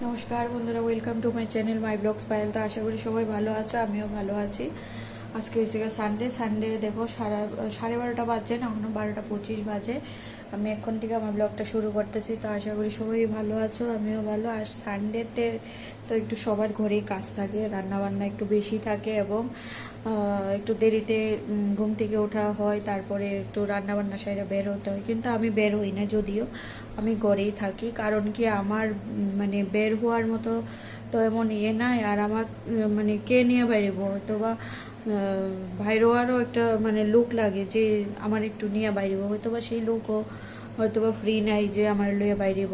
নমস্কার বন্ধুরা, welcome to my channel my blogs Payel. তো আশা করি সবাই ভালো আছো, আমিও ভালো আছি। আজকে হচ্ছে সানডে দেখো, 12:30 বাজে না, এখনো 12:25 বাজে। আমি এখন থেকে আমার ব্লগটা শুরু করতেছি। তো আশা করি সবাই ভালো আছো, আমিও ভালো। আর সানডেতে তো একটু সবার ঘরেই কাজ থাকে, রান্না বান্না একটু বেশি থাকে এবং একটু দেরিতে ঘুম থেকে ওঠা হয়, তারপরে একটু রান্না বান্না সাইডে বের হতে হয়। কিন্তু আমি বের হই না, যদিও আমি ঘরেই থাকি। কারণ কি, আমার মানে বের হওয়ার মতো তো এমন নাই। আর আমার মানে কে নিয়ে বাইরেব, হয়তো বা বাইরে হওয়ারও একটা মানে লুক লাগে যে আমার একটু নিয়ে বাইরেব, হয়তো বা সেই লুকও হয়তো বা ফ্রি নাই যে আমার লইয়া বাইরেব।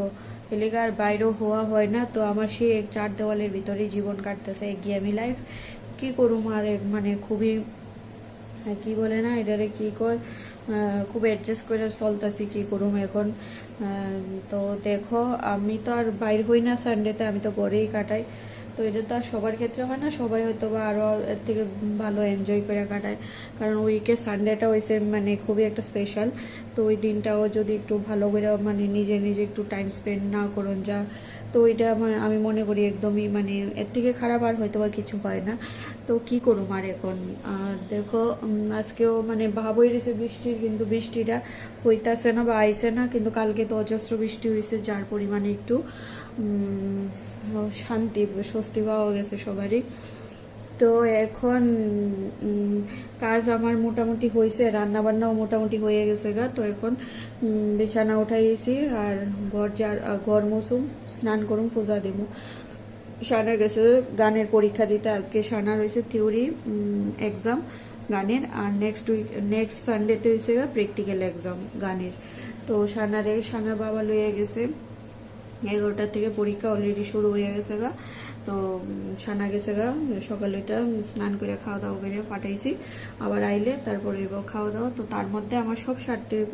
এলাকার বাইরেও হওয়া হয় না। তো আমার সেই এক চার দেওয়ালের ভিতরেই জীবন কাটতেছে, একঘেয়েমি লাইফ। কি করুম আর মানে খুবই কি বলে না এটারে, কি কয়, খুব অ্যাডজাস্ট করে চলতেছি, কি করুম এখন। তো দেখো, আমি তো আর বাইর হই না সানডেতে, আমি তো ঘরেই কাটাই। তো এটা তো আর সবার ক্ষেত্রে হয় না, সবাই হয়তো বা আরও এর থেকে ভালো এনজয় করে কাটায়। কারণ উইকে সানডেটা হয়েছে মানে খুবই একটা স্পেশাল। তো ওই দিনটাও যদি একটু ভালো করে মানে নিজে নিজে একটু টাইম স্পেন্ড না করুন যা, তো ওইটা আমি মনে করি একদমই মানে এর থেকে খারাপ আর হয়তো বা কিছু হয় না। তো কি করুম আর এখন। আর দেখো, আজকেও মানে ভাব হয়ে গেছে বৃষ্টির, কিন্তু বৃষ্টিটা হইতাছে না বা আইছে না। কিন্তু কালকে তো অজস্র বৃষ্টি হয়েছে, যার পরিমাণে একটু শান্তি স্বস্তি পাওয়া গেছে সবারই। তো এখন কাজ আমার মোটামুটি হয়েছে, রান্না বান্নাও মোটামুটি হয়ে গেছে গা। তো এখন বিছানা উঠাইছি আর ঘর মুছুম, স্নান করুম, পূজা দিব। সানা গেছে গানের পরীক্ষা দিতে। আজকে সানার হয়েছে থিওরি এক্সাম গানের, আর নেক্সট সানডেতে হয়েছে প্র্যাকটিক্যাল এক্সাম গানের। তো সানার বাবা লইয়া গেছে, 11টা থেকে পরীক্ষা অলরেডি শুরু হয়ে গেছে গা। তো সানা গেছে গা সকালে, এটা স্নান করে খাওয়া দাওয়া করে পাঠাইছি। আবার আইলে তারপরে খাওয়া দাওয়া, তো তার মধ্যে আমার সব সারতে হইব।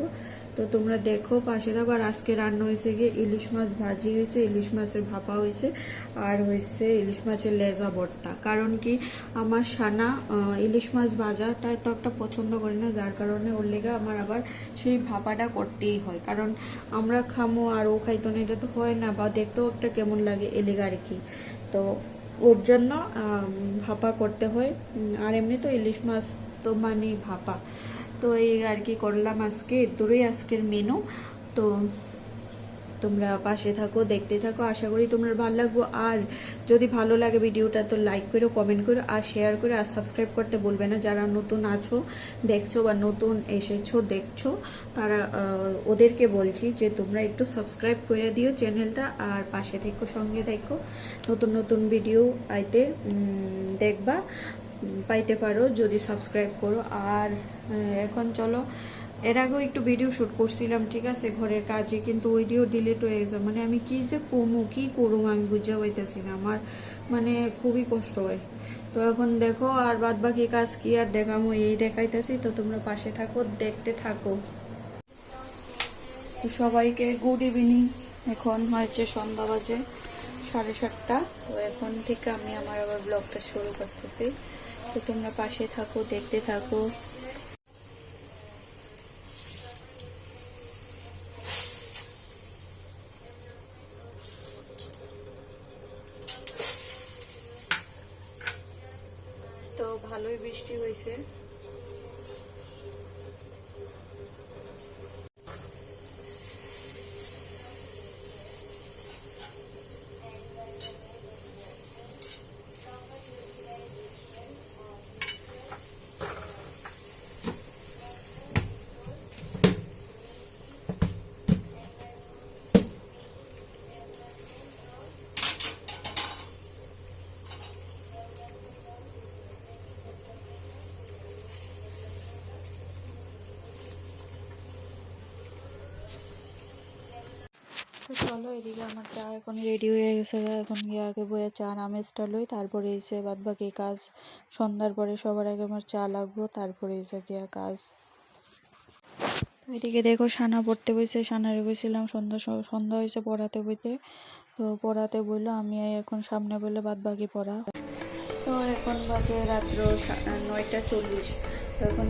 তো তোমরা দেখো, পাশে দাও। আর আজকে রান্না হয়েছে গিয়ে ইলিশ মাছ ভাজি হয়েছে, ইলিশ মাছের ভাপা হয়েছে, আর হয়েছে ইলিশ মাছের লেজা ভর্তা। কারণ কি, আমার সানা ইলিশ মাছ ভাজাটা তো একটা পছন্দ করি না, যার কারণে ওর লেগে আমার আবার সেই ভাপাটা করতেই হয়। কারণ আমরা খামো আর ও খাইতো না, এটা তো হয় না, বা দেখতেও একটা কেমন লাগে এলেগা আর কি। তো ওর জন্য ভাপা করতে হয়। আর এমনি তো ইলিশ মাছ তো মানে ভাপা। তো এই আর কি করলাম আজকে, এদুরই আজকের মেনু। তো তোমরা পাশে থাকো, দেখতে থাকো, আশা করি তোমরা ভালো লাগবো। আর যদি ভালো লাগে ভিডিওটা তো লাইক করো, কমেন্ট করো, আর শেয়ার করো, আর সাবস্ক্রাইব করতে বলবে না। যারা নতুন আছো দেখছো বা নতুন এসেছো দেখছো, তারা ওদেরকে বলছি যে তোমরা একটু সাবস্ক্রাইব করে দিও চ্যানেলটা, আর পাশে থেকো, সঙ্গে দেখো, নতুন নতুন ভিডিও আইতে দেখবা, পাইতে পারো যদি সাবস্ক্রাইব করো। আর এখন চলো, এর আগেও একটু ভিডিও শুট করছিলাম, ঠিক আছে, ঘরের কাজে, কিন্তু ভিডিও ডিলিট হয়ে গেছে। মানে আমি কি যে কি করুম আমি বুঝা পাইতেছি না, আমার মানে খুবই কষ্ট হয়। তো এখন দেখো, আর বাদ বাকি কাজ কি আর দেখামো, এই দেখাইতেছি। তো তোমরা পাশে থাকো, দেখতে থাকো। তো সবাইকে গুড ইভিনিং। এখন হয়েছে সন্ধ্যা বাজে 7:30। তো এখন থেকে আমি আমার আবার ব্লগটা শুরু করতেছি। তো তোমরা পাশে থাকো, দেখতে থাকো। তো ভালোই বৃষ্টি হয়েছে। তো চলো, এদিকে আমার চা এখন রেডি হয়ে গেছে। এখন গিয়ে আগে বইয়ে চা আমেজটা লই, তারপরে এসে বাদ বাকি কাজ। সন্ধ্যার পরে সবার আগে আমার চা লাগবো, তারপরে এসে গিয়া কাজ। এদিকে দেখো, সানা পড়তে বসে, সানারে বসেছিলাম, সন্ধ্যা হয়েছে পড়াতে বইতে। তো পড়াতে বললো, আমি এখন সামনে বললে বাদ বাকি পড়া। তো এখন বাজে রাত্র 9:40। তো এখন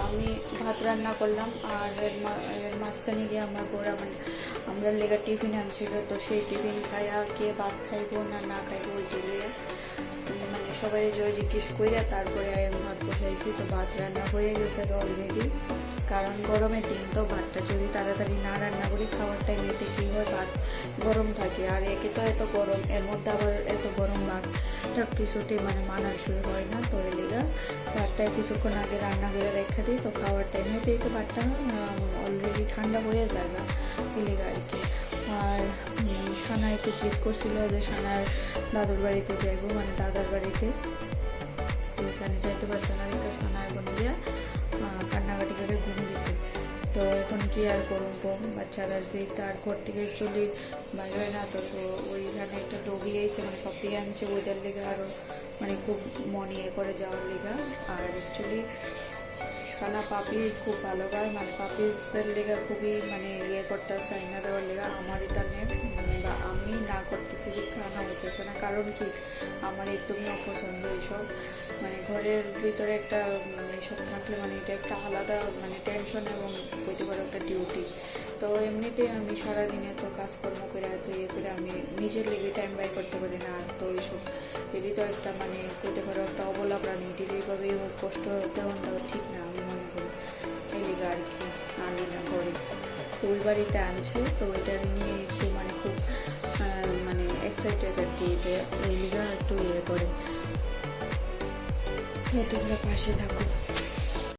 আমি ভাত রান্না করলাম, আর এর মাঝখানে গিয়ে আমার বড় আমরা লেগা টিফিন আনছিল, তো সেই টিফিন খাইয়া কে ভাত খাইবো না না খাইবো ওইটি মানে সবাই জিজ্ঞেস করিয়া তারপরে আমি ভাত বসাইছি। তো ভাত রান্না হয়ে গেছে অলরেডি, কারণ গরমের দিন তো ভাতটা যদি তাড়াতাড়ি না রান্না করি খাওয়ার টাইমেতে কী হয় ভাত গরম থাকে, আর একে তো এত গরম, এর মধ্যে আবার এত গরম ভাতটা কিছুতে মানে মানার শুরু হয় না। তো এই লেগা ভাতটা কিছুক্ষণ আগে রান্না করে রেখে দিই, তো খাওয়ার টাইমেতে তো ভাতটা অলরেডি ঠান্ডা হয়ে যায় না এই লেগা আর কি। আর সানা একটু চেক করছিল যে সানার দাদুর বাড়িতে যাইবো, মানে দাদার বাড়িতে, তো এখানে যাইতে পারছে না, সানার বোন দিয়া কান্নাকাটি করে ঘুম দিছে। তো এখন কি আর করবো, বাচ্চারা যে তার ঘর থেকে অ্যাকচুয়ালি বাইরে হয় না, তো ওইখানে একটা ডগি আইছে, মানে পাপি আনছে, ওইটার লেগে আরও মানে খুব মন ইয়ে করে যাওয়ার লেগা। আর অ্যাকচুয়ালি সানা পাপি খুব ভালো পায়, মানে পাপিসের লেগা খুবই মানে ইয়ে করতে চাই না দেওয়ার লেগা, আমার এটা নিয়ে বা আমি না করতেছি খাওয়ানো হতেছে না, কারণ কি আমার একদমই অপছন্দ এইসব, মানে ঘরের ভিতরে একটা এইসব থাকলে মানে এটা একটা আলাদা মানে টেনশন এবং বলতে পারো একটা ডিউটি। তো এমনিতেই আমি সারাদিনে তো কাজকর্ম করে এত ইয়ে করে আমি নিজের লেগে টাইম ব্যয় করতে পারি না, আর তো এইসব এটি তো একটা মানে বলতে পারো একটা অবলা প্রাণী, এটির এইভাবে কষ্ট দেওয়াটাও ঠিক না আমি মনে করি, এই লেগে আর কি আনি না করে। তো ওই বাড়িতে আনছে, তো ওইটা নিয়ে একটু মানে খুব মানে এক্সাইটেড আর কি, এটা এই লিগা একটু ইয়ে করে। তোমরা পাশে থাকো।